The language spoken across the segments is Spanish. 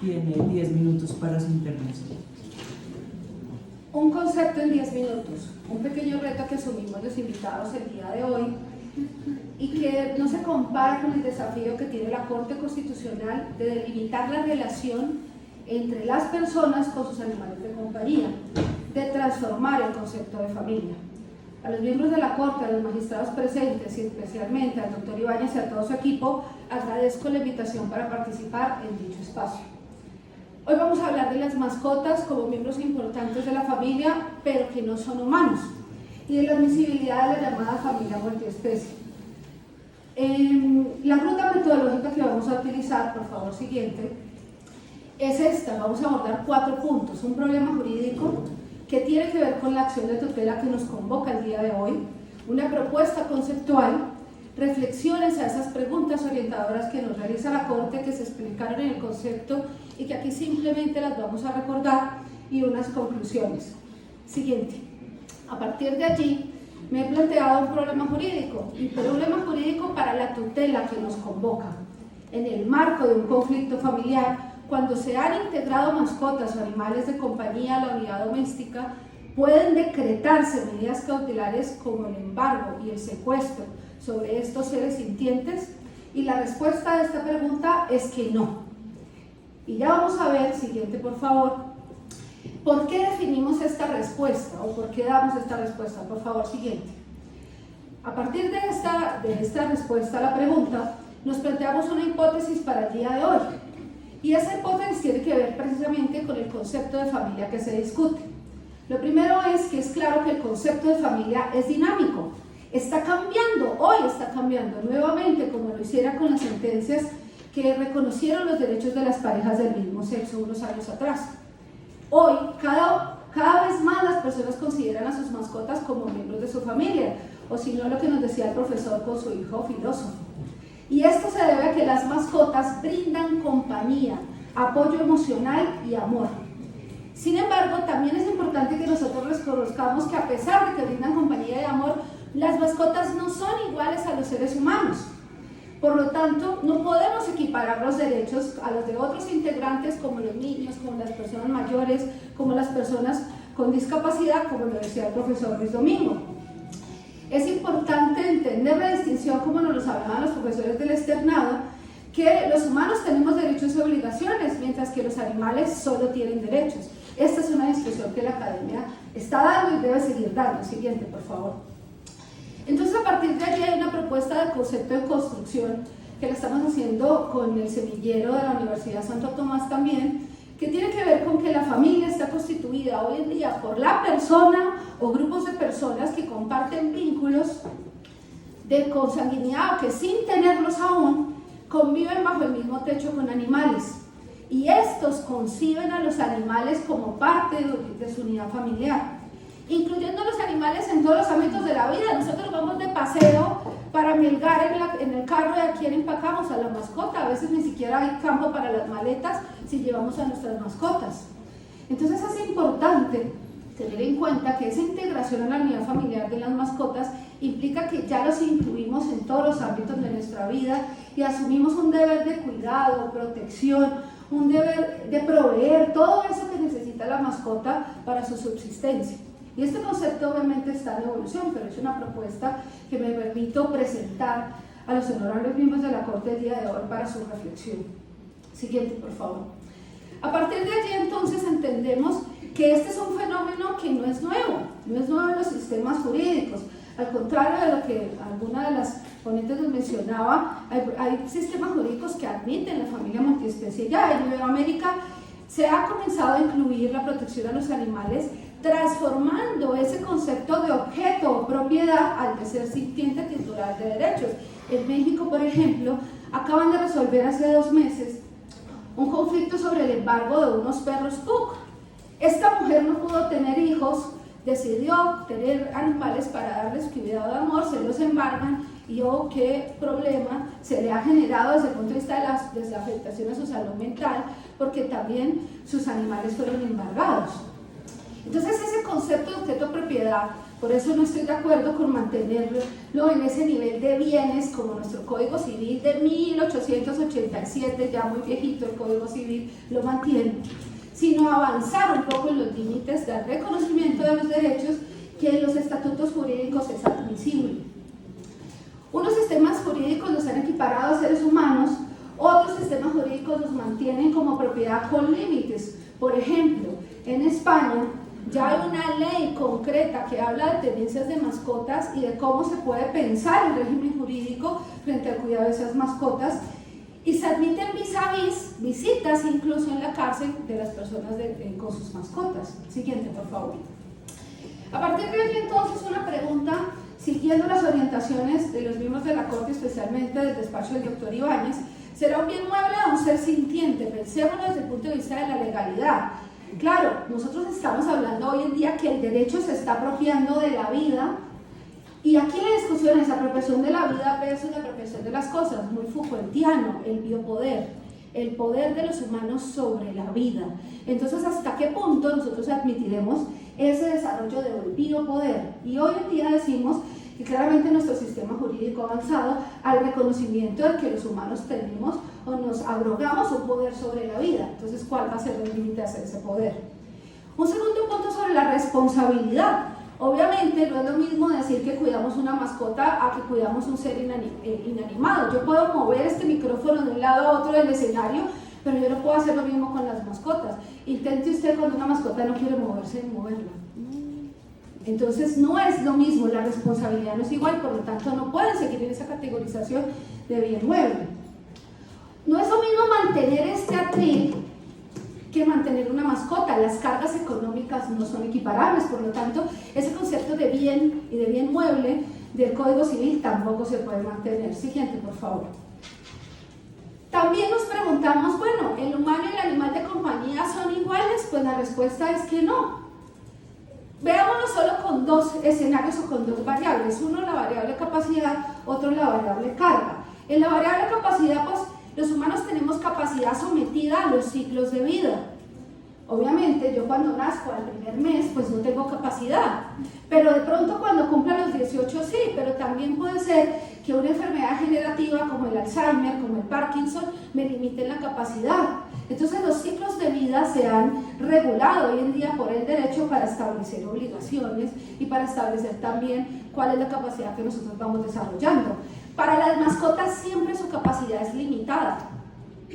tiene 10 minutos para su intervención. Un concepto en 10 minutos, un pequeño reto que asumimos los invitados el día de hoy y que no se compara con el desafío que tiene la Corte Constitucional de delimitar la relación entre las personas con sus animales de compañía, de transformar el concepto de familia. A los miembros de la Corte, a los magistrados presentes y especialmente al doctor Ibáñez y a todo su equipo, agradezco la invitación para participar en dicho espacio. Hoy vamos a hablar de las mascotas como miembros importantes de la familia, pero que no son humanos, y de la admisibilidad de la llamada familia multiespecie. La ruta metodológica que vamos a utilizar, por favor, siguiente, es esta. Vamos a abordar 4 puntos. Un problema jurídico que tiene que ver con la acción de tutela que nos convoca el día de hoy, una propuesta conceptual, reflexiones a esas preguntas orientadoras que nos realiza la Corte, que se explicaron en el concepto y que aquí simplemente las vamos a recordar, y unas conclusiones. Siguiente. A partir de allí me he planteado un problema jurídico para la tutela que nos convoca. En el marco de un conflicto familiar, cuando se han integrado mascotas o animales de compañía a la unidad doméstica, pueden decretarse medidas cautelares como el embargo y el secuestro sobre estos seres sintientes, y la respuesta a esta pregunta es que no. Y ya vamos a ver, siguiente por favor, ¿por qué definimos esta respuesta o por qué damos esta respuesta? Por favor, siguiente. A partir de esta respuesta a la pregunta, nos planteamos una hipótesis para el día de hoy. Y esa hipótesis tiene que ver precisamente con el concepto de familia que se discute. Lo primero es que es claro que el concepto de familia es dinámico. Está cambiando, hoy está cambiando nuevamente, como lo hiciera con las sentencias que reconocieron los derechos de las parejas del mismo sexo unos años atrás. Hoy, cada vez más las personas consideran a sus mascotas como miembros de su familia, o si no, lo que nos decía el profesor con su hijo filósofo. Y esto se debe a que las mascotas brindan compañía, apoyo emocional y amor. Sin embargo, también es importante que nosotros reconozcamos que a pesar de que brindan compañía y amor, las mascotas no son iguales a los seres humanos. Por lo tanto, no podemos equiparar los derechos a los de otros integrantes, como los niños, como las personas mayores, como las personas con discapacidad, como lo decía el profesor Luis Domingo. Es importante entender la distinción, como nos lo hablaban los profesores del externado, que los humanos tenemos derechos y obligaciones, mientras que los animales solo tienen derechos. Esta es una discusión que la academia está dando y debe seguir dando. Siguiente, por favor. Entonces, a partir de allí hay una propuesta de concepto de construcción que la estamos haciendo con el semillero de la Universidad Santo Tomás también, que tiene que ver con que la familia está constituida hoy en día por la persona o grupos de personas que comparten vínculos de consanguinidad o que sin tenerlos aún conviven bajo el mismo techo con animales, y estos conciben a los animales como parte de su unidad familiar, incluyendo los animales en todos los ámbitos de la vida. Nosotros vamos de paseo para mielgar en el carro, y a quién empacamos, a la mascota. A veces ni siquiera hay campo para las maletas si llevamos a nuestras mascotas. Entonces es importante tener en cuenta que esa integración en la unidad familiar de las mascotas implica que ya los incluimos en todos los ámbitos de nuestra vida y asumimos un deber de cuidado, protección, un deber de proveer todo eso que necesita la mascota para su subsistencia. Y este concepto obviamente está en evolución, pero es una propuesta que me permito presentar a los honorables miembros de la Corte el día de hoy para su reflexión. Siguiente, por favor. A partir de allí, entonces, entendemos que este es un fenómeno que no es nuevo en los sistemas jurídicos. Al contrario de lo que alguna de las ponentes nos mencionaba, hay sistemas jurídicos que admiten la familia multiespecie. Ya en Iberoamérica se ha comenzado a incluir la protección a los animales, transformando ese concepto de objeto o propiedad al de ser sintiente titular de derechos. En México, por ejemplo, acaban de resolver hace 2 meses un conflicto sobre el embargo de unos perros pug. Esta mujer no pudo tener hijos, decidió tener animales para darles cuidado de amor, se los embargan, y oh, qué problema se le ha generado desde el punto de vista de la afectación a su salud mental, porque también sus animales fueron embargados. Entonces ese concepto de objeto propiedad Por eso no estoy de acuerdo con mantenerlo en ese nivel de bienes como nuestro Código Civil de 1887, ya muy viejito el Código Civil lo mantiene, sino avanzar un poco en los límites del reconocimiento de los derechos que en los estatutos jurídicos es admisible. Unos sistemas jurídicos los han equiparado a seres humanos, otros sistemas jurídicos los mantienen como propiedad con límites. Por ejemplo, en España ya hay una ley concreta que habla de tenencias de mascotas y de cómo se puede pensar el régimen jurídico frente al cuidado de esas mascotas, y se admiten vis a vis, visitas incluso en la cárcel de las personas con sus mascotas. Siguiente, por favor. A partir de aquí, entonces, una pregunta, siguiendo las orientaciones de los miembros de la Corte, especialmente del despacho del doctor Ibáñez: ¿será un bien mueble o un ser sintiente? Pensémoslo desde el punto de vista de la legalidad. Claro, nosotros estamos hablando hoy en día que el derecho se está apropiando de la vida, y aquí la discusión es apropiación de la vida versus la apropiación de las cosas, muy Foucaultiano, el biopoder, el poder de los humanos sobre la vida. Entonces, ¿hasta qué punto nosotros admitiremos ese desarrollo del biopoder? Y hoy en día decimos que claramente nuestro sistema jurídico ha avanzado al reconocimiento de que los humanos tenemos o nos abrogamos un poder sobre la vida. Entonces, ¿cuál va a ser el límite hacia ese poder? Un segundo punto sobre la responsabilidad. Obviamente no es lo mismo decir que cuidamos una mascota a que cuidamos un ser inanimado. Yo puedo mover este micrófono de un lado a otro del escenario, pero yo no puedo hacer lo mismo con las mascotas. Intente usted cuando una mascota no quiere moverse, moverla. Entonces no es lo mismo, la responsabilidad no es igual, por lo tanto no pueden seguir en esa categorización de bien mueble. No es lo mismo mantener este atril que mantener una mascota. Las cargas económicas no son equiparables, por lo tanto ese concepto de bien y de bien mueble del Código Civil tampoco se puede mantener. Siguiente, por favor. También nos preguntamos, bueno, ¿el humano y el animal de compañía son iguales? Pues la respuesta es que no. Veámoslo solo con dos escenarios o con dos variables. Uno, la variable capacidad, otro, la variable carga. En la variable capacidad, pues los humanos tenemos capacidad sometida a los ciclos de vida. Obviamente, yo cuando nazco al primer mes, pues no tengo capacidad. Pero de pronto cuando cumpla los 18 sí, pero también puede ser que una enfermedad generativa como el Alzheimer, como el Parkinson, me limite la capacidad. Entonces los ciclos de vida se han regulado hoy en día por el derecho para establecer obligaciones y para establecer también cuál es la capacidad que nosotros vamos desarrollando. Para las mascotas siempre su capacidad es limitada.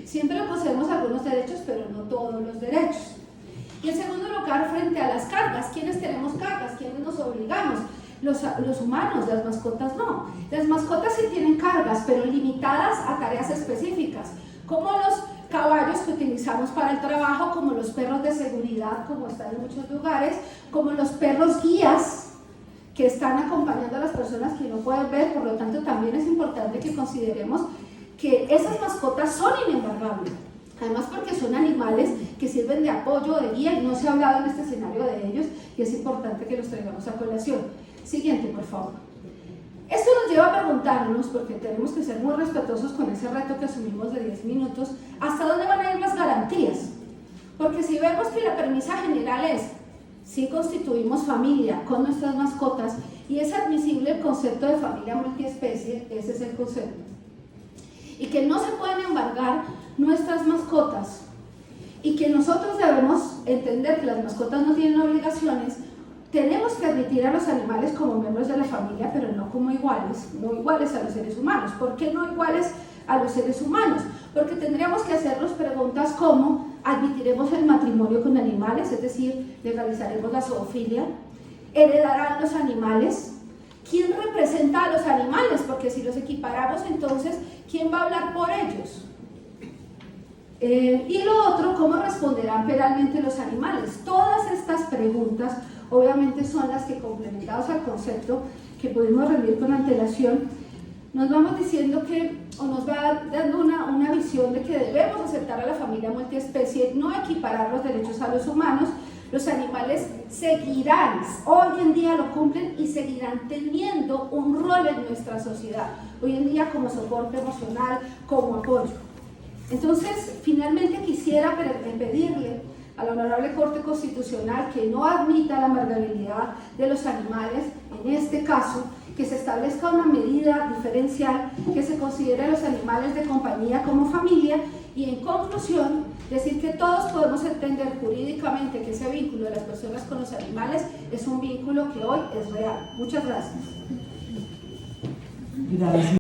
Siempre poseemos algunos derechos, pero no todos los derechos. Y en segundo lugar, frente a las cargas, ¿quiénes tenemos cargas? ¿Quiénes nos obligamos? Los humanos, las mascotas no. Las mascotas sí tienen cargas, pero limitadas a tareas específicas, como los caballos que utilizamos para el trabajo, como los perros de seguridad, como están en muchos lugares, como los perros guías que están acompañando a las personas que no pueden ver. Por lo tanto, también es importante que consideremos que esas mascotas son inembargables. Además, porque son animales que sirven de apoyo, de guía, y no se ha hablado en este escenario de ellos, y es importante que los traigamos a colación. Siguiente, por favor. Esto nos lleva a preguntarnos, porque tenemos que ser muy respetuosos con ese reto que asumimos de 10 minutos, ¿hasta dónde van a ir las garantías? Porque si vemos que la premisa general es, si constituimos familia con nuestras mascotas, y es admisible el concepto de familia multiespecie, ese es el concepto, y que no se pueden embargar nuestras mascotas, y que nosotros debemos entender que las mascotas no tienen obligaciones, tenemos que admitir a los animales como miembros de la familia, pero no como iguales, no iguales a los seres humanos. ¿Por qué no iguales a los seres humanos? Porque tendríamos que hacernos preguntas como, ¿admitiremos el matrimonio con animales? Es decir, legalizaremos la zoofilia. ¿Heredarán los animales? ¿Quién representa a los animales? Porque si los equiparamos, entonces, ¿quién va a hablar por ellos? Y lo otro, ¿cómo responderán penalmente los animales? Todas estas preguntas obviamente son las que, complementados al concepto que pudimos rendir con antelación, nos vamos diciendo que, o nos va dando una visión de que debemos aceptar a la familia multiespecie, no equiparar los derechos a los humanos. Los animales seguirán, hoy en día lo cumplen y seguirán teniendo un rol en nuestra sociedad, hoy en día como soporte emocional, como apoyo. Entonces, finalmente quisiera pedirle a la Honorable Corte Constitucional que no admita la marginalidad de los animales, en este caso, que se establezca una medida diferencial que se considere a los animales de compañía como familia y, en conclusión, decir que todos podemos entender jurídicamente que ese vínculo de las personas con los animales es un vínculo que hoy es real. Muchas gracias. Gracias.